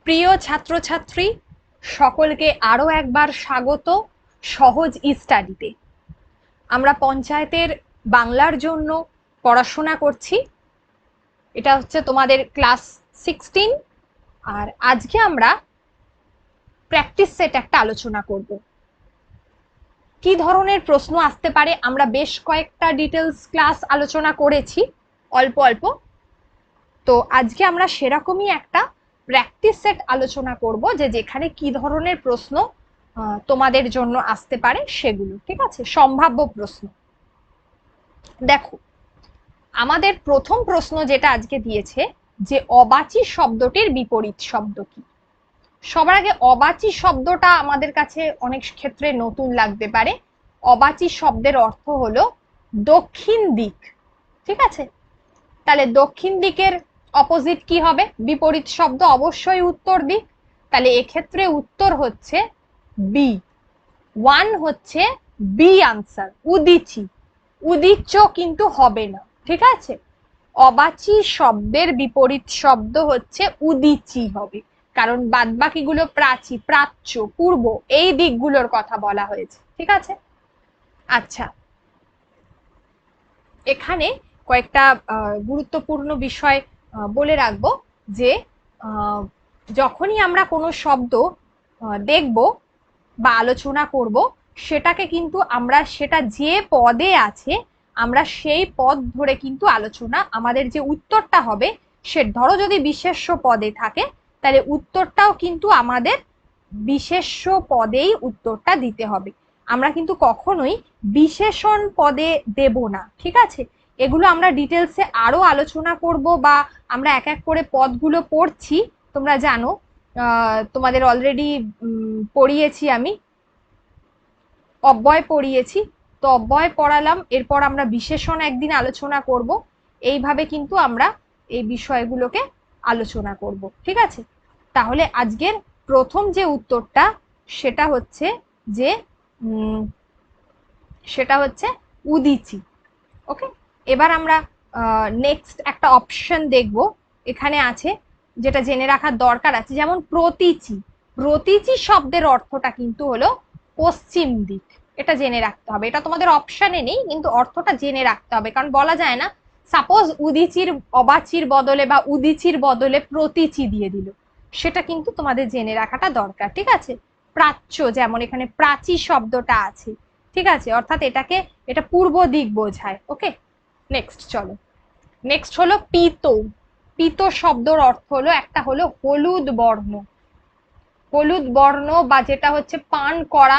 প্রিয় ছাত্রছাত্রী সকলকে আরো একবার স্বাগত সহজ স্টাডিতে। আমরা পঞ্চায়েতের বাংলার জন্য পড়াশোনা করছি। এটা হচ্ছে তোমাদের ক্লাস 16। আর আজকে আমরা প্র্যাকটিস সেট একটা আলোচনা করব। কি ধরনের প্রশ্ন আসতে পারে আমরা বেশ কয়েকটা ডিটেলস ক্লাস আলোচনা করেছি অল্প অল্প। তো আজকে আমরা সেরকমই একটা প্র্যাকটিস সেট আলোচনা করব যে যেখানে কি ধরনের প্রশ্ন তোমাদের জন্য আসতে পারে সেগুলো, ঠিক আছে, সম্ভাব্য প্রশ্ন। দেখো, আমাদের প্রথম প্রশ্ন যেটা আজকে দিয়েছে যে অবাচি শব্দটির বিপরীত শব্দ কি। সবার আগে অবাচি শব্দটা আমাদের কাছে অনেক ক্ষেত্রে নতুন লাগতে পারে। অবাচি শব্দের অর্থ হলো দক্ষিণ দিক, ঠিক আছে। তাহলে দক্ষিণ দিকের অপোজিট কি হবে? বিপরীত শব্দ, অবশ্যই উত্তর দিক। তাহলে এক্ষেত্রে উত্তর হচ্ছে বি। 1 হচ্ছে বি আনসার, উদিচি। উদিচ্য কিন্তু হবে না, ঠিক আছে। অবাচি শব্দের বিপরীত শব্দ হচ্ছে উদিচি হবে, কারণ বাদবাকিগুলো প্রাচী, প্রাচ্য, পূর্ব এই দিকগুলোর কথা বলা হয়েছে, ঠিক আছে। আচ্ছা, এখানে কয়েকটা গুরুত্বপূর্ণ বিষয় বলে রাখবো যে যখনই আমরা কোনো শব্দ দেখব বা আলোচনা করব, সেটাকে কিন্তু আমরা সেটা যে পদে আছে আমরা সেই পদ ধরে কিন্তু আলোচনা, আমাদের যে উত্তরটা হবে সে ধরো যদি বিশেষ্য পদে থাকে তাহলে উত্তরটাও কিন্তু আমাদের বিশেষ্য পদেই উত্তরটা দিতে হবে। আমরা কিন্তু কখনোই বিশেষণ পদে দেব না, ঠিক আছে। এগুলো আমরা ডিটেলসে আরো আলোচনা করব বা আমরা এক এক করে পদগুলো পড়ছি। তোমরা জানো, তোমাদের অলরেডি পড়িয়েছি, আমি অব্যয় পড়িয়েছি, তো অব্যয় পড়ালাম, এরপর আমরা বিশেষণ একদিন আলোচনা করব। এইভাবে কিন্তু আমরা এই বিষয়গুলোকে আলোচনা করব, ঠিক আছে। তাহলে আজকের প্রথম যে উত্তরটা সেটা হচ্ছে যে সেটা হচ্ছে উদিচি। ওকে, এবার আমরা নেক্সট একটা অপশন দেখব। এখানে আছে যেটা জেনে রাখার দরকার আছে, যেমন প্রতীচি। প্রতীচি শব্দের অর্থটা কিন্তু হলো পশ্চিম দিক, এটা জেনে রাখতে হবে। এটা তোমাদের অপশনে নেই, কিন্তু অর্থটা জেনে রাখতে হবে, কারণ বলা যায় না সাপোজ উদিচির অবাচির বদলে বা উদিচির বদলে প্রতীচি দিয়ে দিল, সেটা কিন্তু তোমাদের জেনে রাখাটা দরকার, ঠিক আছে। প্রাচ্য, যেমন এখানে প্রাচী শব্দটা আছে, ঠিক আছে, অর্থাৎ এটা পূর্ব দিক বোঝায়। ওকে, নেক্সট চলো। নেক্সট হলো পীত। পীত শব্দের অর্থ হলো, একটা হলো হলুদ বর্ণ, হলুদ বর্ণ বা যেটা হচ্ছে পান করা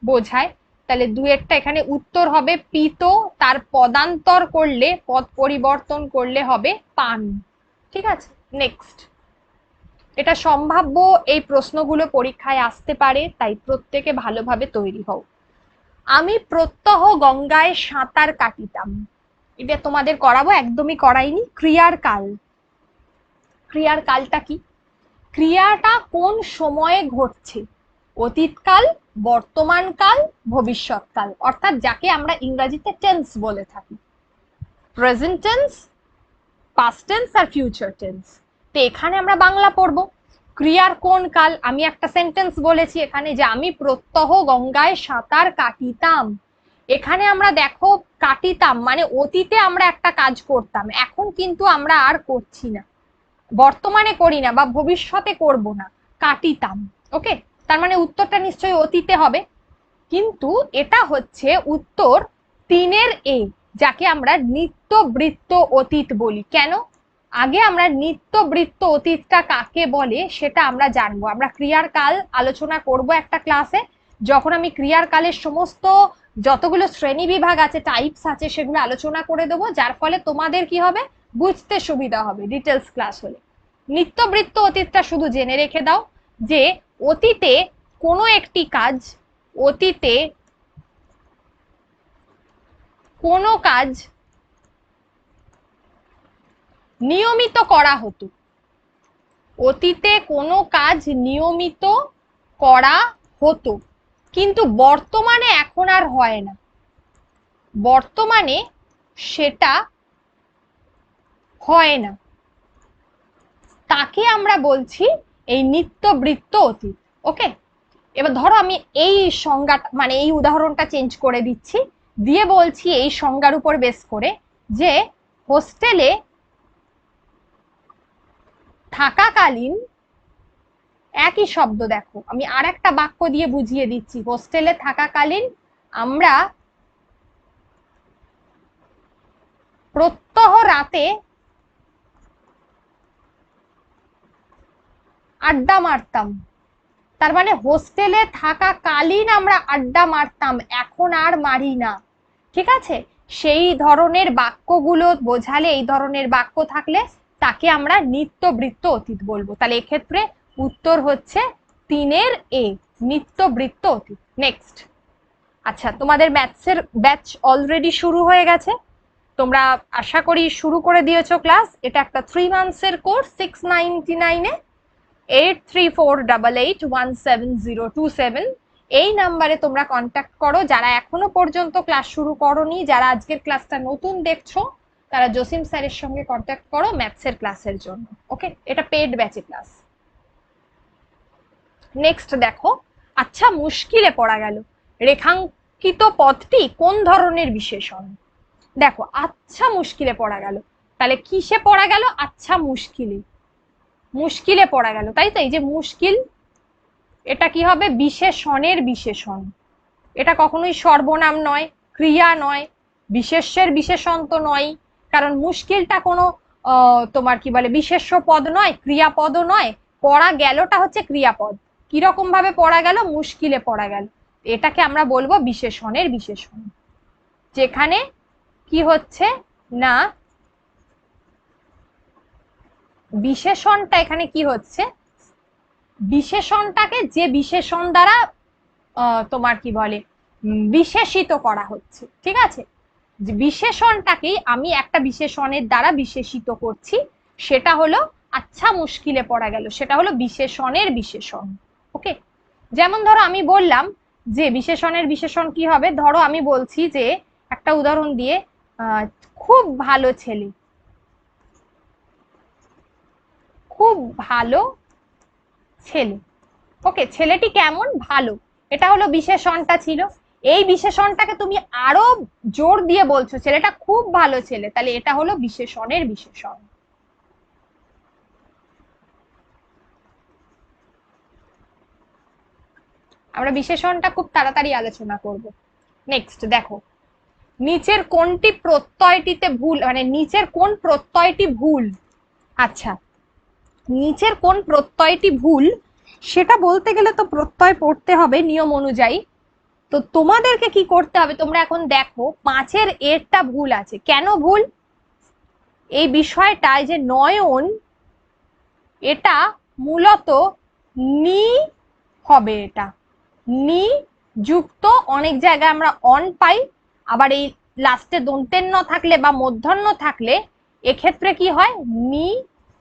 বোঝায়। তাহলে দুয়েরটা এখানে উত্তর হবে পীত, তার পদান্তর করলে, পদ পরিবর্তন করলে হবে পান, ঠিক আছে। নেক্সট, এটা সম্ভাব্য এই প্রশ্নগুলো পরীক্ষায় আসতে পারে, তাই প্রত্যেকে ভালোভাবে তৈরি হও। আমি প্রত্যহ গঙ্গায় সাঁতার কাটিতাম। এটা তোমাদের করাবো, একদমই করাইনি। ক্রিয়ার কাল, ক্রিয়ার কালটা কি? ক্রিয়াটা কোন সময়ে ঘটছে? অতীতকাল, বর্তমানকাল, ভবিষ্যৎকাল, অর্থাৎ যাকে আমরা ইংরেজিতে টেন্স বলে থাকি। প্রেজেন্ট টেন্স, পাস্ট টেন্স আর ফিউচার টেন্স। তো এখানে আমরা বাংলা পড়বো। ক্রিয়ার কোন কাল? আমি একটা সেন্টেন্স বলেছি এখানে যে আমি প্রত্যহ গঙ্গায় সাঁতার কাটিতাম। এখানে আমরা দেখো, কাটিতাম মানে অতীতে আমরা একটা কাজ করতাম, এখন কিন্তু আমরা আর করছি না, বর্তমানে করি না বা ভবিষ্যতে করব না, কাটিতাম। ওকে, তার মানে উত্তরটা নিশ্চয়ই অতীতে হবে। কিন্তু এটা হচ্ছে উত্তর 3-এর এ, যাকে আমরা নিত্যবৃত্ত অতীত বলি। কেন? আগে আমরা নিত্যবৃত্ত অতীতটা কাকে বলে সেটা আমরা জানবো। আমরা ক্রিয়ার কাল আলোচনা করব একটা ক্লাসে, যখন আমি ক্রিয়ার কালের সমস্ত যতগুলো শ্রেণী বিভাগ আছে, টাইপস আছে, সেগুলো আলোচনা করে দেবো, যার ফলে তোমাদের কি হবে, বুঝতে সুবিধা হবে ডিটেলস ক্লাস হলে। নিত্যবৃত্ত অতীতটা শুধু জেনে রেখে দাও যে অতীতে কোনো একটি কাজ, অতীতে কোনো কাজ নিয়মিত করা হতো, অতীতে কোনো কাজ নিয়মিত করা হতো, কিন্তু বর্তমানে এখন আর হয় না, বর্তমানে সেটা হয় না, তাকে আমরা বলছি এই নিত্যবৃত্ত অতীত। ওকে, এবার ধরো আমি এই সংজ্ঞাটা মানে এই উদাহরণটা চেঞ্জ করে দিচ্ছি, দিয়ে বলছি এই সংজ্ঞার উপর বেস করে যে হোস্টেলে থাকাকালীন, একই শব্দ দেখো আমি আর একটা বাক্য দিয়ে বুঝিয়ে দিচ্ছি, হোস্টেলে থাকাকালীন আমরা প্রত্যহ রাতে আড্ডা মারতাম। তার মানে হোস্টেলে থাকাকালীন আমরা আড্ডা মারতাম, এখন আর মারি না। ঠিক আছে, সেই ধরনের বাক্যগুলো বোঝালে, এই ধরনের বাক্য থাকলে তাকে আমরা নিত্যবৃত্ত অতীত বলবো। তাহলে এক্ষেত্রে উত্তর হচ্ছে 3-এর এ, নিত্যবৃত্ত অতীত। নেক্সট, আচ্ছা তোমাদের ম্যাথসের ব্যাচ অলরেডি শুরু হয়ে গেছে, তোমরা আশা করি শুরু করে দিয়েছো ক্লাস। এটা একটা 3 মান্থসের কোর্স, 699-এ 8348817027 এই নাম্বারে তোমরা কন্ট্যাক্ট করো। যারা এখনো পর্যন্ত ক্লাস শুরু করোনি, যারা আজকের ক্লাসটা নতুন দেখছো, তারা জসিম স্যারের সঙ্গে কন্ট্যাক্ট করো ম্যাথসের ক্লাসের জন্য। ওকে, এটা পেড ব্যাচে ক্লাস। নেক্সট দেখো, আচ্ছা মুশকিলে পড়া গেল, রেখাঙ্কিত পদটি কোন ধরনের বিশেষণ? দেখো আচ্ছা মুশকিলে পড়া গেল, তাহলে কিসে পড়া গেল? আচ্ছা মুশকিলে, মুশকিলে পড়া গেল, তাই তো? এই যে মুশকিল, এটা কি হবে? বিশেষণের বিশেষণ। এটা কখনোই সর্বনাম নয়, ক্রিয়া নয়, বিশেষ্যের বিশেষণ তো নয়, কারণ মুশকিলটা কোনো তোমার কি বলে বিশেষ্য পদ নয়, ক্রিয়াপদও নয়। পড়া গেলটা হচ্ছে ক্রিয়াপদ। কিরকম ভাবে পড়া গেল? মুশকিলে পড়া গেল, এটাকে আমরা বলবো বিশেষণের বিশেষণ। যেখানে কি হচ্ছে না, বিশেষণটা এখানে কি হচ্ছে, বিশেষণটাকে যে বিশেষণ দ্বারা তোমার কি বলে বিশেষিত করা হচ্ছে। ঠিক আছে, যে বিশেষণটাকেই আমি একটা বিশেষণের দ্বারা বিশেষিত করছি, সেটা হলো আচ্ছা মুশকিলে পড়া গেল, সেটা হলো বিশেষণের বিশেষণ। ওকে, যেমন ধরো আমি বললাম যে বিশেষণের বিশেষণ কি হবে, ধরো আমি বলছি যে একটা উদাহরণ দিয়ে, খুব ভালো ছেলে, খুব ভালো ছেলে। ওকে, ছেলেটি কেমন? ভালো, এটা হলো বিশেষণটা ছিল। এই বিশেষণটাকে তুমি আরো জোর দিয়ে বলছো ছেলেটা খুব ভালো ছেলে, তাহলে এটা হলো বিশেষণের বিশেষণ। আমরা বিশেষণটা খুব তাড়াতাড়ি আলোচনা করব। নেক্সট দেখো, নিচের কোনটি প্রত্যয়টিতে ভুল, মানে নিচের কোন প্রত্যয়টি ভুল? আচ্ছা, নিচের কোন প্রত্যয়টি ভুল সেটা বলতে গেলে তো প্রত্যয় পড়তে হবে নিয়ম অনুযায়ী। তো তোমাদেরকে কি করতে হবে, তোমরা এখন দেখো 5-এর এরটা ভুল আছে। কেন ভুল? এই বিষয়টা যে নয়ন, এটা মূলত নি হবে, এটা নি যুক্ত, অনেক জায়গায় আমরা অন পাই, আবার এই লাস্টে দন্তেন্য থাকলে বা মূর্ধন্য থাকলে এক্ষেত্রে কি হয়, নি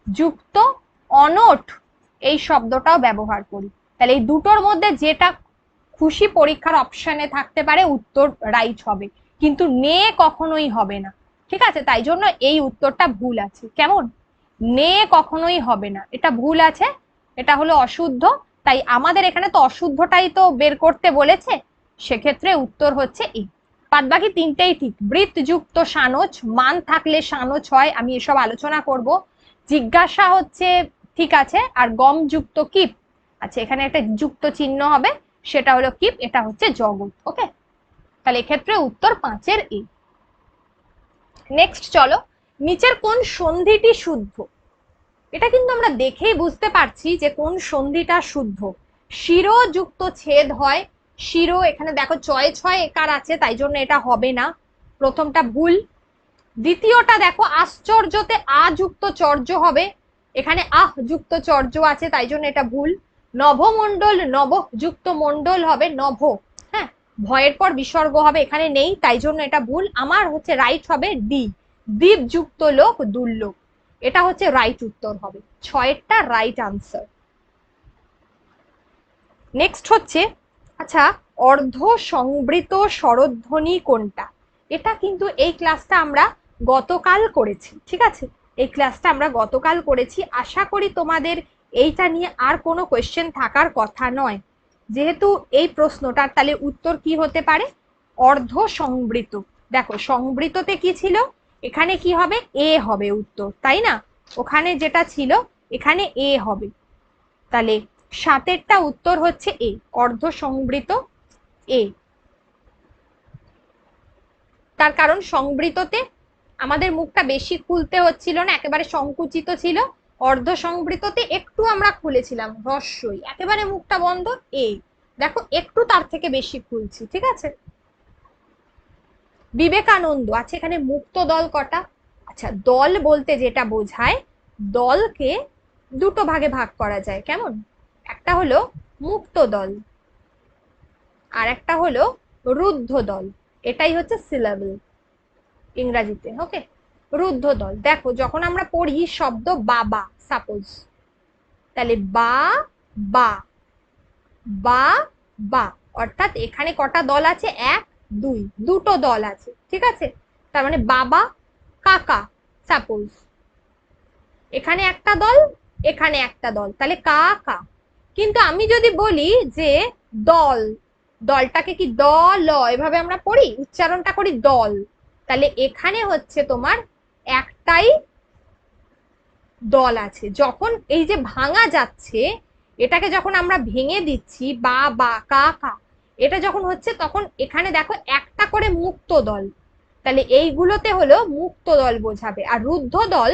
যুক্ত অনট এই শব্দটাও ব্যবহার করি। তাহলে এই দুটোর মধ্যে যেটা খুশি পরীক্ষার অপশনে থাকতে পারে, উত্তর রাইট হবে, কিন্তু নে কখনোই হবে না। ঠিক আছে, তাই জন্য এই উত্তরটা ভুল আছে। কেমন? নে কখনোই হবে না, এটা ভুল আছে, এটা হলো অশুদ্ধ। তাই আমাদের এখানে তো অশুদ্ধটাই তো বের করতে বলেছে, সেক্ষেত্রে উত্তর হচ্ছে এই। বাদ বাকি তিনটেই ঠিক। বৃত্ত যুক্ত সানচ, মান থাকলে সানচ হয়, আমি এসব আলোচনা করব। জিজ্ঞাসা হচ্ছে ঠিক আছে, আর গম যুক্ত কিপ, আচ্ছা এখানে একটা যুক্ত চিহ্ন হবে, সেটা হলো কিপ, এটা হচ্ছে জগৎ। ওকে, তাহলে এক্ষেত্রে উত্তর 5-এর এ। নেক্সট চলো, নিচের কোন সন্ধিটি শুদ্ধ? এটা কিন্তু আমরা দেখেই বুঝতে পারছি যে কোন সন্ধিটা শুদ্ধ। শিরো যুক্ত ছেদ হয়, শিরো এখানে দেখো 6 একার আছে, তাই জন্য এটা হবে না, প্রথমটা ভুল। দ্বিতীয়টা দেখো আশ্চর্যতে আ যুক্ত চর্য হবে, এখানে আহ যুক্ত চর্য আছে, তাই জন্য এটা ভুল। নভমণ্ডল নব যুক্ত মণ্ডল হবে, নভ, হ্যাঁ ভয়ের পর বিসর্গ হবে, এখানে নেই, তাই জন্য এটা ভুল। আমার হচ্ছে রাইট হবে ডি, দ্বীপ যুক্ত লোক দুর্লোক, এটা হচ্ছে রাইট উত্তর হবে, 6-এরটা রাইট আনসার। নেক্সট হচ্ছে, আচ্ছা অর্ধ সংবৃত স্বরধ্বনি কোনটা? এটা কিন্তু এই ক্লাসটা আমরা গতকাল করেছি। ঠিক আছে, এই ক্লাসটা আমরা গতকাল করেছি, আশা করি তোমাদের এইটা নিয়ে আর কোনো কোয়েশ্চেন থাকার কথা নয়। যেহেতু এই প্রশ্নটার তাহলে উত্তর কি হতে পারে, অর্ধ সংবৃত। দেখো সংবৃততে কি ছিল, এখানে কি হবে, এ হবে উত্তর, তাই না? ওখানে যেটা ছিল এখানে এ হবে, তাহলে 7এরটা উত্তর হচ্ছে এ, অর্ধ সংবৃত এ। তার কারণ সংবৃততে আমাদের মুখটা বেশি খুলতে হচ্ছিল না, একেবারে সংকুচিত ছিল। অর্ধ সংবৃততে একটু আমরা খুলেছিলাম, হ্রস্বই, একেবারে মুখটা বন্ধ, এ দেখো একটু তার থেকে বেশি খুলছি, ঠিক আছে। বিবেকানন্দ আছে, এখানে মুক্ত দল কটা? আচ্ছা, দল বলতে যেটা বোঝায়, দলকে দুটো ভাগে ভাগ করা যায়, কেমন? একটা হলো মুক্ত দল আর একটা হলো রুদ্ধ দল, এটাই হচ্ছে সিলাবল ইংরাজিতে। ওকে, রুদ্ধ দল। দেখো যখন আমরা পড়ি শব্দ বাবা, সাপোজ, তাহলে বা বা বা বা, অর্থাৎ এখানে কটা দল আছে, 1 2, দুটো দল আছে, ঠিক আছে। তার মানে বাবা কাকা, সাপোজ, এখানে একটা দল এখানে একটা দল, তাহলে কাকা। কিন্তু আমি যদি বলি যে দল, দলটাকে কি দল এভাবে আমরা পড়ি, উচ্চারণটা করি দল, তাহলে এখানে হচ্ছে তোমার একটাই দল আছে। যখন এই যে ভাঙা যাচ্ছে, এটাকে যখন আমরা ভেঙে দিচ্ছি বা বা কা কা, এটা যখন হচ্ছে তখন এখানে দেখো একটা করে মুক্ত দল, তাহলে এইগুলোতে হলো মুক্ত দল বোঝাবে। আর রুদ্ধ দল,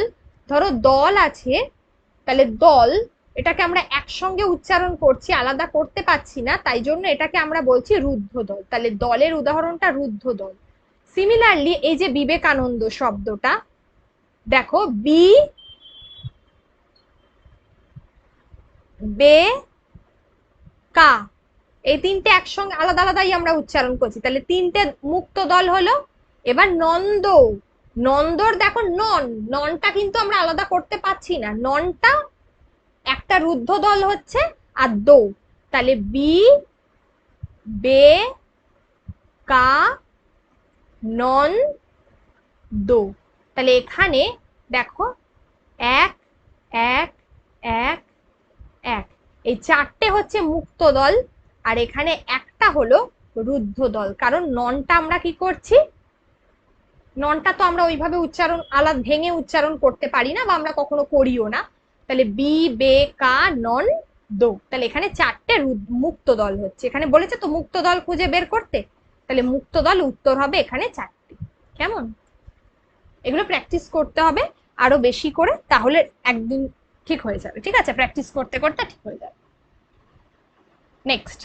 ধরো দল আছে, তাহলে দল এটাকে আমরা একসঙ্গে উচ্চারণ করছি, আলাদা করতে পারছি না, তাই জন্য এটাকে আমরা বলছি রুদ্ধ দল। তাহলে দলের উদাহরণটা রুদ্ধ দল। সিমিলারলি এই যে বিবেকানন্দ শব্দটা, দেখো বি বে কা, এই তিনটে একসঙ্গে আলাদা আলাদাই আমরা উচ্চারণ করছি, তাহলে তিনটে মুক্ত দল হলো। এবার নন্দ, নন্দর দেখো নন, ননটা কিন্তু আমরা আলাদা করতে পারছি না, ননটা একটা রুদ্ধ দল হচ্ছে, আর দো, তাহলে বি বে কা নন দো। তাহলে এখানে দেখো 1 1 1 1, এই 4টে হচ্ছে মুক্ত দল, আর এখানে একটা হলো রুদ্ধ দল। কারণ ননটা আমরা কি করছি, ননটা তো আমরা ওইভাবে উচ্চারণ আলাদা ভেঙে উচ্চারণ করতে পারি না, বা আমরা কখনো করিও না। তাহলে বি বে কা নন দো, তাহলে এখানে 4টে মুক্ত দল হচ্ছে। এখানে বলেছে তো মুক্ত দল খুঁজে বের করতে, তাহলে মুক্ত দল উত্তর হবে এখানে 4টে। কেমন? এগুলো প্র্যাকটিস করতে হবে আরো বেশি করে, তাহলে একদিন ঠিক হয়ে যাবে, ঠিক আছে, প্র্যাকটিস করতে করতে ঠিক হয়ে যাবে। নেক্সট,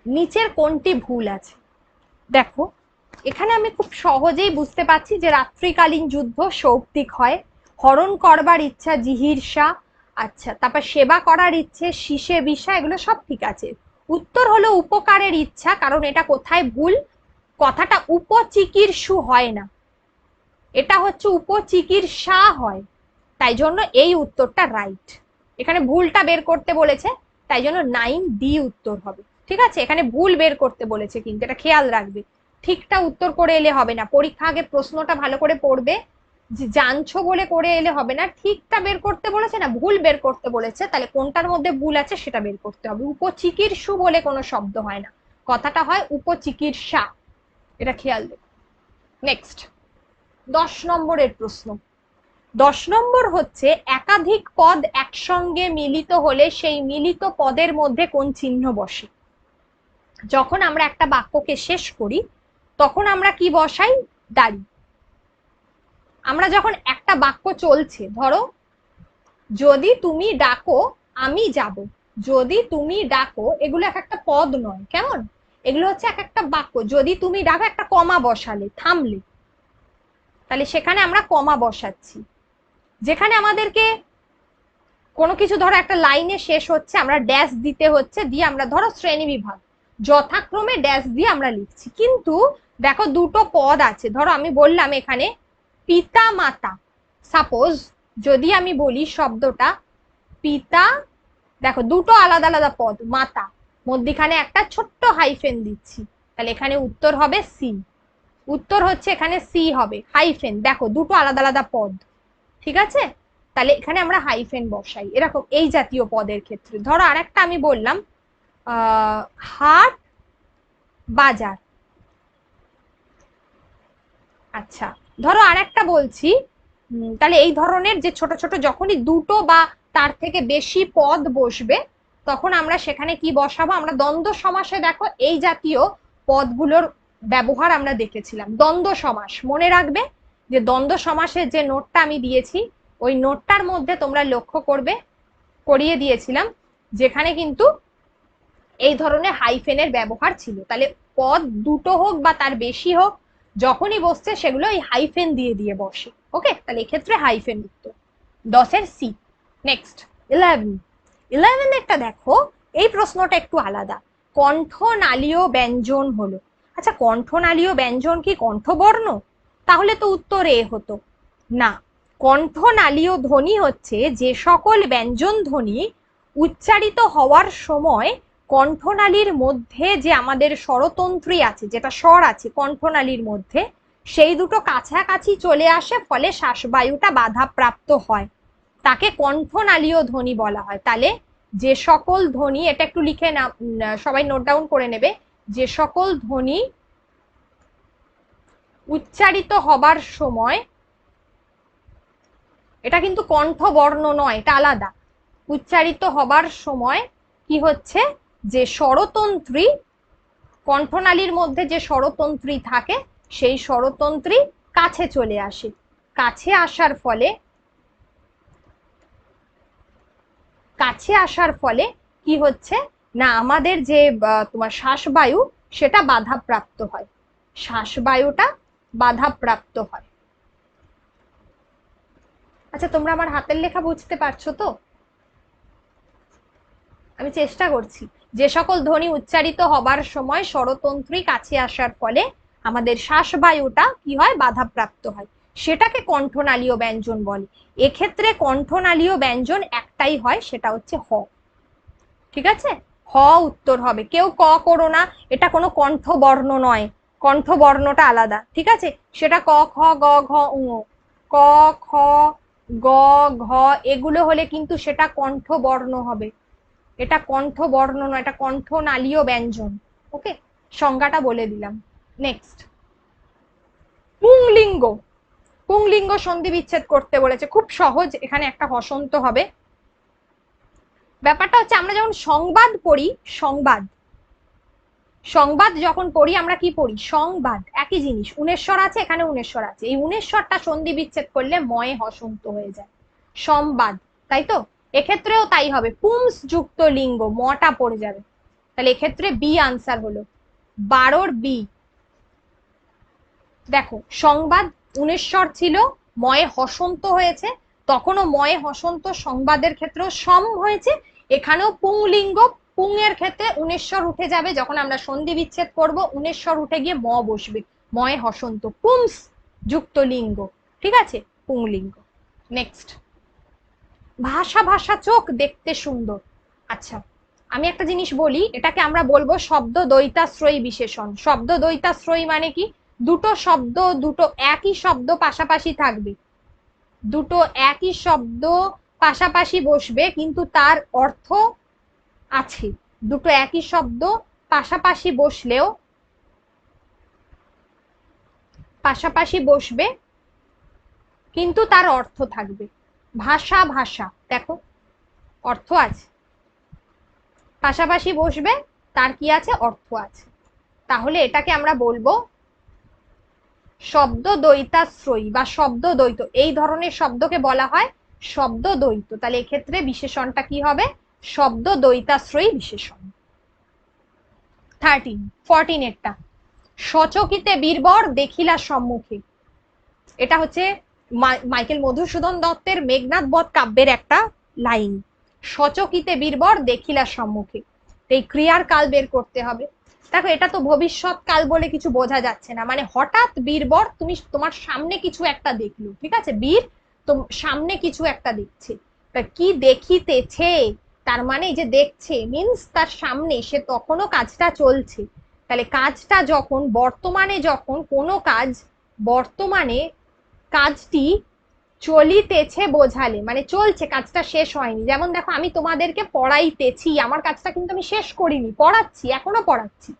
নিচের কোনটি ভুল আছে? দেখো এখানে আমি খুব সহজেই বুঝতে পারছি যে রাত্রিকালীন যুদ্ধ সৌপ্তিক হয়, হরণ করবার ইচ্ছা জিহির্ষা, আচ্ছা, তারপর সেবা করার ইচ্ছে শীষে বিষা, এগুলো সব ঠিক আছে। উত্তর হলো উপকারের ইচ্ছা, কারণ এটা কোথায় ভুল, কথাটা উপচিকিৎসু হয় না, এটা হচ্ছে উপচিকিৎসা হয়, তাই জন্য এই উত্তরটা রাইট। এখানে ভুলটা বের করতে বলেছে, তাই জন্য 9D উত্তর হবে, ঠিক আছে। এখানে ভুল বের করতে বলেছে, কিন্তু এটা খেয়াল রাখবে, ঠিকটা উত্তর করে এলে হবে না। পরীক্ষা আগে প্রশ্নটা ভালো করে পড়বে, যে জানছো বলে করে এলে হবে না, ঠিকটা বের করতে বলেছে না ভুল বের করতে বলেছে, তাহলে কোনটার মধ্যে ভুল আছে সেটা বের করতে হবে। উপচিকিৎসু বলে কোনো শব্দ হয় না, কথাটা হয় উপচিকিৎসা, এটা খেয়াল দেবে। নেক্সট 10 নম্বরের প্রশ্ন। 10 নম্বর হচ্ছে একাধিক পদ একসঙ্গে মিলিত হলে সেই মিলিত পদের মধ্যে কোন চিহ্ন বসে? যখন আমরা একটা বাক্যকে শেষ করি তখন আমরা কি বসাই? দাঁড়ি। আমরা যখন একটা বাক্য চলছে, ধরো যদি তুমি ডাকো আমি যাব, যদি তুমি ডাকো, এগুলো এক একটা পদ নয়, কেমন, এগুলো হচ্ছে এক একটা বাক্য। যদি তুমি ডাকো, একটা কমা বসালে, থামলে, তাহলে সেখানে আমরা কমা বসাচ্ছি। যেখানে আমাদেরকে কোনো কিছু ধরো একটা লাইনে শেষ হচ্ছে, আমরা ড্যাশ দিতে হচ্ছে, দিয়ে আমরা ধরো শ্রেণী বিভাগ যথাক্রমে ড্যাশ দিয়ে আমরা লিখছি। কিন্তু দেখো দুটো পদ আছে, ধরো আমি বললাম এখানে পিতা মাতা, সাপোজ যদি আমি বলি শব্দটা পিতা, দেখো দুটো আলাদা আলাদা পদ, মাতা, মধ্যিখানে একটা ছোট্ট হাইফেন দিচ্ছি, তাহলে এখানে উত্তর হবে সি। উত্তর হচ্ছে এখানে সি হবে, হাইফেন, দেখো দুটো আলাদা আলাদা পদ, ঠিক আছে। তাহলে এখানে আমরা হাইফেন বসাই এরকম এই জাতীয় পদের ক্ষেত্রে। ধরো আরেকটা আমি বললাম হাট বাজার। আচ্ছা, ধরো আরেকটা বলছি, তাহলে এই ধরনের যে ছোট ছোট যখনই দুটো বা তার থেকে বেশি পদ বসবে তখন আমরা সেখানে কি বসাবো, আমরা দ্বন্দ্ব সমাসে দেখো এই জাতীয় পদগুলোর ব্যবহার আমরা দেখেছিলাম। দ্বন্দ্ব সমাস মনে রাখবে যে দ্বন্দ্ব সমাসের যে নোটটা আমি দিয়েছি ওই নোটটার মধ্যে তোমরা লক্ষ্য করবে করিয়ে দিয়েছিলাম যেখানে কিন্তু এই ধরনের হাইফেনের ব্যবহার ছিল। তাহলে পদ দুটো হোক বা তার বেশি হোক যখনই বসছে সেগুলো এই হাইফেন দিয়ে দিয়ে বসে। ওকে, তাহলে এক্ষেত্রে হাইফেন উত্তর 10-এর সি। নেক্সট 11 দেখো, এই প্রশ্নটা একটু আলাদা। কণ্ঠনালীয় ব্যঞ্জন হলো। আচ্ছা, কণ্ঠনালীয় ব্যঞ্জন কি কণ্ঠবর্ণ? তাহলে তো উত্তর এ হতো না। কণ্ঠনালীয় ধ্বনি হচ্ছে যে সকল ব্যঞ্জন ধ্বনি উচ্চারিত হওয়ার সময় কণ্ঠনালীর মধ্যে যে আমাদের স্বরতন্ত্রী আছে, যেটা স্বর আছে কণ্ঠনালীর মধ্যে, সেই দুটো কাছাকাছি চলে আসে, ফলে শ্বাসবায়ুটা বাধাপ্রাপ্ত হয়, তাকে কণ্ঠনালীয় ধ্বনি বলা হয়। তাহলে যে সকল ধ্বনি, এটা একটু লিখে না, সবাই নোট ডাউন করে নেবে, যে সকল ধ্বনি উচ্চারিত হবার সময়, এটা কিন্তু কণ্ঠবর্ণ নয়, এটা আলাদা। উচ্চারিত হবার সময় কি হচ্ছে, যে স্বরতন্ত্রী, কণ্ঠনালীর মধ্যে যে স্বরতন্ত্রী থাকে সেই স্বরতন্ত্রী কাছে চলে আসে। কাছে আসার ফলে কি হচ্ছে না, আমাদের যে তোমার শ্বাসবায়ু সেটা বাধাপ্রাপ্ত হয়, শ্বাসবায়ুটা বাধাপ্রাপ্ত হয়। আচ্ছা, তোমরা আমার হাতের লেখা বুঝতে পারছো তো? আমি চেষ্টা করছি। যে সকল ধ্বনি উচ্চারিত হবার সময় স্বরতন্ত্রী কাছে আসার ফলে আমাদের শ্বাসবায়ুটা কি হয়, বাধাপ্রাপ্ত হয়, সেটাকে কণ্ঠনালীয় ব্যঞ্জন বলে। এক্ষেত্রে কণ্ঠনালীয় ব্যঞ্জন একটাই হয়, সেটা হচ্ছে হ। ঠিক আছে, হ উত্তর হবে। কেউ ক করো না, এটা কোনো কণ্ঠবর্ণ নয়, কণ্ঠবর্ণটা আলাদা। ঠিক আছে, সেটা ক খ গ ঘ উ, ক খ গ ঘ এগুলো হলে কিন্তু সেটা কণ্ঠবর্ণ হবে, এটা কণ্ঠবর্ণ নয়, এটা কণ্ঠনালীয় ব্যঞ্জন। ওকে, সংজ্ঞাটা বলে দিলাম। নেক্সট পুংলিঙ্গ। পুংলিঙ্গ সন্ধি বিচ্ছেদ করতে বলেছে, খুব সহজ, এখানে একটা হসন্ত হবে। ব্যাপারটা হচ্ছে আমরা যখন সংবাদ পড়ি, সংবাদ যখন পড়ি আমরা কি পড়ি, সংবাদ, একই জিনিস, উনেশ্বর আছে, এখানে উনেশ্বর আছে, এই উনেশ্বরটা সন্ধি বিচ্ছেদ করলে ময়ে হসন্ত হয়ে যায়, সংবাদ, তাই তো? এক্ষেত্রেও তাই হবে, পুংস যুক্ত লিঙ্গ, মটা পড়ে যাবে। তাহলে এক্ষেত্রে বি আনসার হলো 12-র বি। দেখো, সংবাদ উনেশ্বর ছিল, ময়ে হসন্ত হয়েছে, তখনও ময়ে হসন্ত সংবাদের ক্ষেত্রেও সম হয়েছে, এখানেও পুংলিঙ্গ, পুং এর ক্ষেত্রে উনেশ্বর উঠে যাবে, যখন আমরা সন্ধি বিচ্ছেদ করব উনেশ্বর উঠে গিয়ে ম বসবে, ময়ে হসন্ত, পুংস যুক্ত লিঙ্গ। ঠিক আছে, পুংলিঙ্গ। নেক্সট ভাষা চোখ দেখতে সুন্দর। আচ্ছা, আমি একটা জিনিস বলি, এটাকে আমরা বলবো শব্দ দ্বৈতাশ্রয়ী বিশেষণ। শব্দ দ্বৈতাশ্রয়ী মানে কি, দুটো শব্দ, দুটো একই শব্দ পাশাপাশি থাকবে, দুটো একই শব্দ পাশাপাশি বসবে কিন্তু তার অর্থ আছে, দুটো একই শব্দ পাশাপাশি বসলেও, পাশাপাশি বসবে কিন্তু তার অর্থ থাকবে। ভাষা, দেখো অর্থ আছে, পাশাপাশি বসবে তার কি আছে, অর্থ আছে, তাহলে এটাকে আমরা বলবো শব্দ দ্বৈতাশ্রয়ী বা শব্দ দ্বৈত। এই ধরনের শব্দকে বলা হয় শব্দ দ্বৈত। তাহলে এক্ষেত্রে বিশেষণটা কি হবে, শব্দ দ্বৈতাশ্রয়ী বিশেষণ। 14-এরটা সচকিতে বীরবর দেখিলা সম্মুখে, এটা হচ্ছে মাইকেল মধুসূদন দত্তের মেঘনাদ বধ কাব্যের একটা লাইন। সচকিতে বীরবর দেখিলা সম্মুখে, এই ক্রিয়ার কাল বের করতে হবে। দেখো, এটা তো ভবিষ্যৎ কাল বলে কিছু বোঝা যাচ্ছে না, মানে হঠাৎ বীরবর, তুমি তোমার সামনে কিছু একটা দেখলো, ঠিক আছে, বীর তো সামনে কিছু একটা দেখছে, তা কি দেখিতেছে, তার মানে যে দেখছে মিন্স তার সামনে, সে তখনও কাজটা চলছে। তাহলে কাজটা যখন বর্তমানে, যখন কোনো কাজ বর্তমানে কাজটি চলিতেছে বোঝালে মানে চলছে, কাজটা শেষ হয়নি। যেমন দেখো আমি তোমাদেরকে পড়াইতেছি, আমার কাজটা কিন্তু আমি শেষ করিনি, পড়াচ্ছি, এখনো পড়াচ্ছি,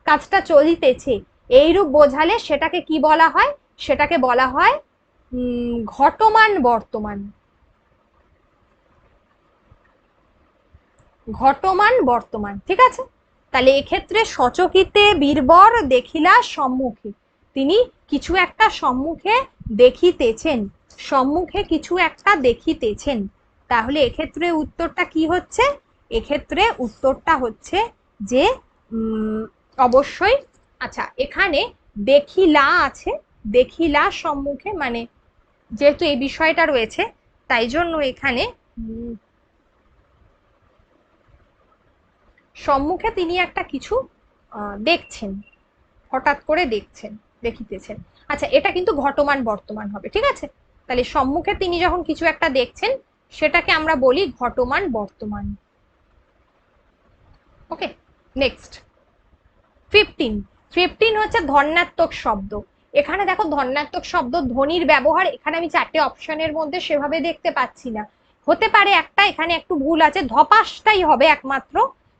কাজটা চলিতেছে, এইরূপ বোঝালে সেটাকে কি বলা হয়? সেটাকে বলা হয় ঘটমান বর্তমান। ঘটমান বর্তমান, ঠিক আছে। তাহলে এক্ষেত্রে সচকিতে বীরবর দেখিলা সম্মুখে, তিনি কিছু একটা সম্মুখে দেখিতেছেন, সম্মুখে কিছু একটা দেখিতেছেন। তাহলে এক্ষেত্রে উত্তরটা কি হচ্ছে? এক্ষেত্রে উত্তরটা হচ্ছে যে অবশ্যই, আচ্ছা এখানে দেখিলা আছে, দেখিলা সম্মুখে মানে যেহেতু এই বিষয়টা রয়েছে তাই জন্য এখানে সম্মুখে তিনি একটা কিছু দেখছেন, হঠাৎ করে দেখছেন, দেখিতেছেন। আচ্ছা এটা কিন্তু ঘটমান বর্তমান হবে, ঠিক আছে। তাহলে সম্মুখে তিনি যখন কিছু একটা দেখছেন সেটাকে আমরা বলি ঘটমান বর্তমান। ওকে, নেক্সট 15। 15 হচ্ছে ধন্যাত্মক শব্দ। এখানে দেখো ধন্যাত্মক শব্দ ধ্বনির ব্যবহার, এখানে আমি 4টে অপশনের মধ্যে সেভাবে দেখতে পাচ্ছি না, হতে পারে একটা এখানে একটু ভুল আছে, ধপাসটাই হবে একমাত্র,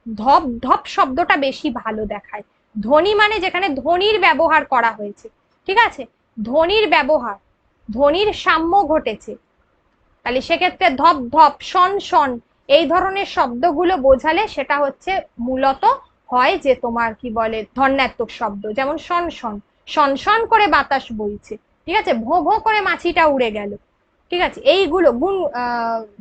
ধপ ধপ শব্দটা বেশি ভালো দেখায়। ধ্বনি মানে যেখানে ধ্বনির ব্যবহার করা হয়েছে, ঠিক আছে, ধ্বনির ব্যবহার, ধ্বনির সাম্য ঘটেছে, তাহলে সেক্ষেত্রে ধপ ধপ, শন শন, এই ধরনের শব্দগুলো বোঝালে সেটা হচ্ছে মূলত হয় যে তোমার কি বলে ধন্যাত্মক শব্দ। যেমন শন শন, শন শন করে বাতাস বইছে, ঠিক আছে, ভো ভো করে মাছিটা উড়ে গেল, ঠিক আছে, এইগুলো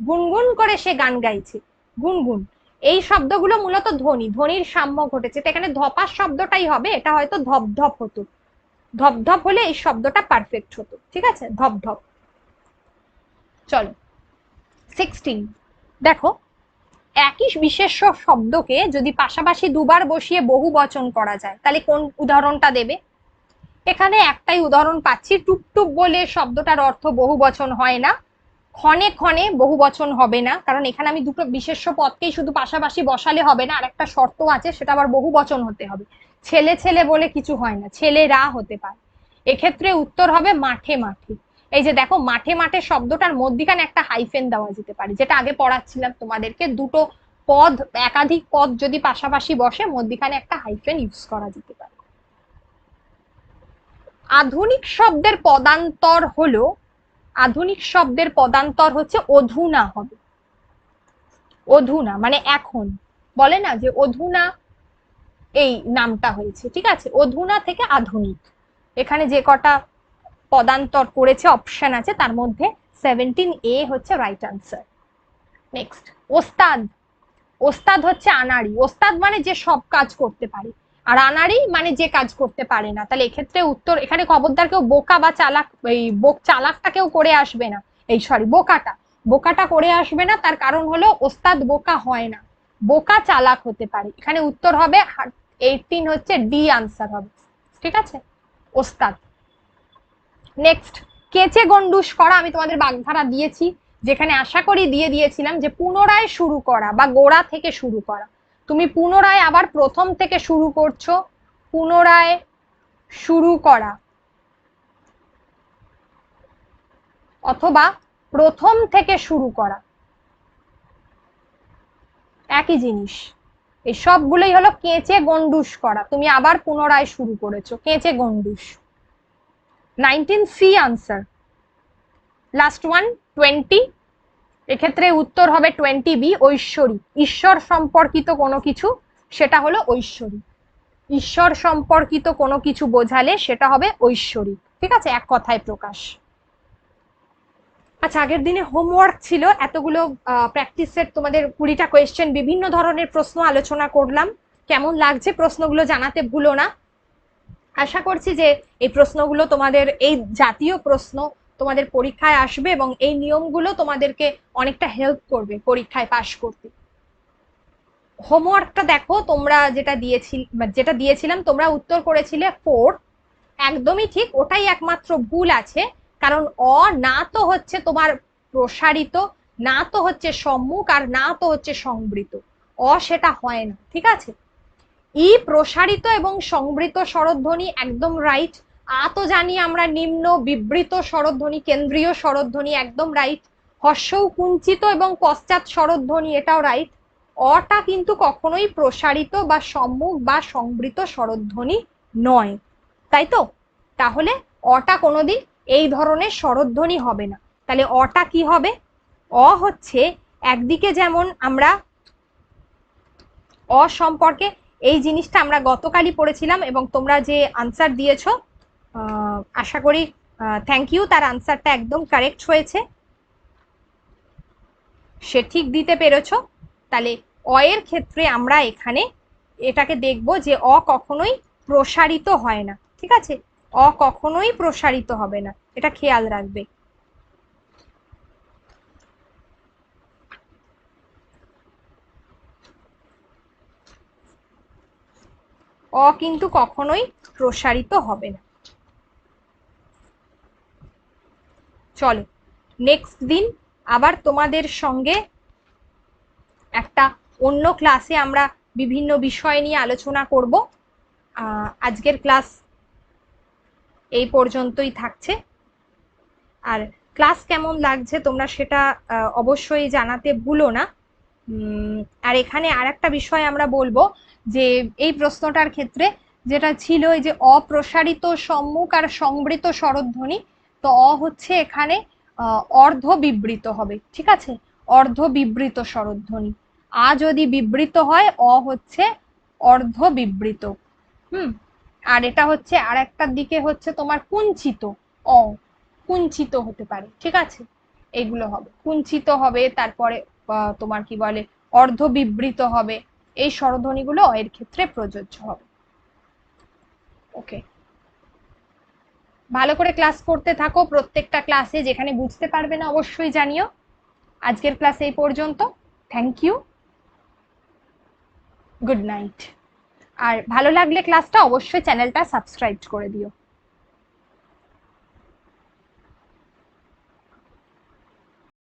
গুনগুন করে সে গান গাইছে, গুনগুন, এই শব্দগুলো মূলত ধ্বনি, ধ্বনির সাম্য ঘটেছে। তো এখানে ধপাস শব্দটাই হবে, এটা হয়তো ধপ ধপ হতো, ধপ ধপ হলে এই শব্দটা পারফেক্ট হতো, ঠিক আছে, ধপ ধপ। চলো 16, দেখো একই বিশেষ্য শব্দকে যদি পাশাপাশি দুবার বসিয়ে বহু বচন করা যায় তাহলে কোন উদাহরণটা দেবে? এখানে একটাই উদাহরণ পাচ্ছি, টুকটুক বলে শব্দটার অর্থ বহু বচন হয় না, ক্ষণে ক্ষণে বহু বচন হবে না, কারণ এখানে আমি দুটো বিশেষ্য পদকেই শুধু পাশাপাশি বসালে হবে না, আর একটা শর্ত আছে, সেটা আবার বহু বচন হতে হবে। ছেলে ছেলে বলে কিছু হয় না, ছেলেরা হতে পারে। এক্ষেত্রে উত্তর হবে মাঠে মাঠে। এই যে দেখো মাঠে মাঠে শব্দটার মধ্যিখানে একটা হাইফেন দেওয়া যেতে পারে, যেটা আগে পড়াচ্ছিলাম তোমাদেরকে, দুটো পদ, একাধিক পদ যদি পাশাপাশি বসে মধ্যিখানে একটা হাইফেন ইউজ করা যেতে পারে। আধুনিক শব্দের পদান্তর হলো, আধুনিক শব্দের পদান্তর হচ্ছে অধুনা হবে। অধুনা মানে এখন, বলে না যে অধুনা এই নামটা হয়েছে, ঠিক আছে, অধুনা থেকে আধুনিক। এখানে যে কটা পদান্তর করেছে অপশন আছে তার মধ্যে 17A হচ্ছে রাইট আনসার। নেক্সট ওস্তাদ। ওস্তাদ হচ্ছে আনাড়ি, ওস্তাদ মানে যে সব কাজ করতে পারে, আর আনাড়ি মানে যে কাজ করতে পারে না। তাহলে এক্ষেত্রে উত্তর, এখানে খবরদার কেউ বোকা বা চালাক, এই চালাকটা কেউ করে আসবে না, এই সরি বোকাটা, বোকাটা করে আসবে না, তার কারণ হলো ওস্তাদ বোকা হয় না, বোকা চালাক হতে পারে। এখানে উত্তর হবে 18 হচ্ছে ডি আনসার হবে, ঠিক আছে, ওস্তাদ। নেক্সট কেচে গন্ডুস করা, আমি তোমাদের বাগধারা দিয়েছি, যেখানে আশা করি দিয়ে দিয়েছিলাম যে পুনরায় শুরু করা বা গোড়া থেকে শুরু করা, তুমি পুনরায় আবার প্রথম থেকে শুরু করছো, পুনরায় শুরু করা, অথবা প্রথম থেকে শুরু করা, একই জিনিস। এই সবগুলোই হলো কেচে গন্ডুস করা, তুমি আবার পুনরায় শুরু করেছো, কেচে গন্ডুস। 19C answer. লাস্ট ওয়ান 20, এক্ষেত্রে উত্তর হবে 20B ঐশ্বরিক, ঈশ্বর সম্পর্কিত কোনো কিছু সেটা হলো ঐশ্বরিক, ঈশ্বর সম্পর্কিত কোনো কিছু বোঝালে সেটা হবে ঐশ্বরিক, ঠিক আছে, এক কথায় প্রকাশ। আচ্ছা আগের দিনে হোমওয়ার্ক ছিল এতগুলো প্র্যাকটিস সেট, তোমাদের 20টা কোয়েশ্চেন, বিভিন্ন ধরনের প্রশ্ন আলোচনা করলাম, কেমন লাগছে প্রশ্নগুলো জানাতে ভুলো না। আশা করছি যে এই প্রশ্নগুলো তোমাদের, এই জাতীয় প্রশ্ন তোমাদের পরীক্ষায় আসবে এবং এই নিয়মগুলো তোমাদেরকে অনেকটা হেল্প করবে পরীক্ষায় পাশ করতে। হোমওয়ার্কটা দেখো, তোমরা যেটা দিয়েছিলাম তোমরা উত্তর করেছিলে 4, একদমই ঠিক, ওটাই একমাত্র ভুল আছে, কারণ না তো হচ্ছে তোমার প্রসারিত, না তো হচ্ছে সম্মুখ, আর না তো হচ্ছে সংবৃত, সেটা হয় না, ঠিক আছে। ই প্রসারিত এবং সংবৃত স্বরধ্বনি একদম রাইট, আ তো জানি আমরা নিম্ন বিবৃত স্বরধ্বনি, কেন্দ্রীয় স্বরধ্বনি, একদম রাইট। হর্ষৌ কুঞ্চিত এবং পশ্চাৎ স্বরধ্বনি, এটাও রাইট। অটা কিন্তু কখনোই প্রসারিত বা সম্মুখ বা সংবৃত স্বরধ্বনি নয়, তাই তো? তাহলে অটা কোনোদিন এই ধরনের স্বরধ্বনি হবে না। তাহলে অটা কি হবে? অ হচ্ছে একদিকে যেমন আমরা অ সম্পর্কে এই জিনিসটা আমরা গতকালই পড়েছিলাম এবং তোমরা যে আনসার দিয়েছো, আশা করি থ্যাংক ইউ, তার আনসারটা একদম কারেক্ট হয়েছে, সে ঠিক দিতে পেরেছো। তাহলে অ এর ক্ষেত্রে আমরা এখানে এটাকে দেখব যে অ কখনোই প্রসারিত হয় না, ঠিক আছে? অ কখনোই প্রসারিত হবে না, এটা খেয়াল রাখবে। অ কিন্তু কখনোই প্রসারিত হবে না। চলো নেক্সট দিন আবার তোমাদের সঙ্গে একটা অন্য ক্লাসে আমরা বিভিন্ন বিষয় নিয়ে আলোচনা করব। আজকের ক্লাস এই পর্যন্তই থাকছে। আর ক্লাস কেমন লাগছে তোমরা সেটা অবশ্যই জানাতে ভুলো না। আর এখানে আর একটা বিষয় আমরা বলবো যে এই প্রশ্নটার ক্ষেত্রে যেটা ছিল এই যে অপ্রসারিত সম্মুখ আর সংবৃত স্বরধ্বনি, তো অ হচ্ছে এখানে অর্ধ বিবৃত হবে, ঠিক আছে? অর্ধ বিবৃত স্বরধ্বনি। আ যদি বিবৃত হয়, অ হচ্ছে অর্ধ বিবৃত। আর এটা হচ্ছে আর একটার দিকে হচ্ছে তোমার কুঞ্চিত, অ কুঞ্চিত হতে পারে, ঠিক আছে? এগুলো হবে, কুঞ্চিত হবে, তারপরে তোমার কি বলে অর্ধ বিবৃত হবে। এই স্বরধ্বনিগুলো অ এর ক্ষেত্রে প্রযোজ্য হবে। ওকে, ভালো করে ক্লাস করতে থাকো, প্রত্যেকটা ক্লাসে যেখানে বুঝতে পারবে না অবশ্যই জানিও। আজকের ক্লাস এই পর্যন্ত। Thank you, good night. আর ভালো লাগলে ক্লাসটা অবশ্যই চ্যানেলটা সাবস্ক্রাইব করে দিও।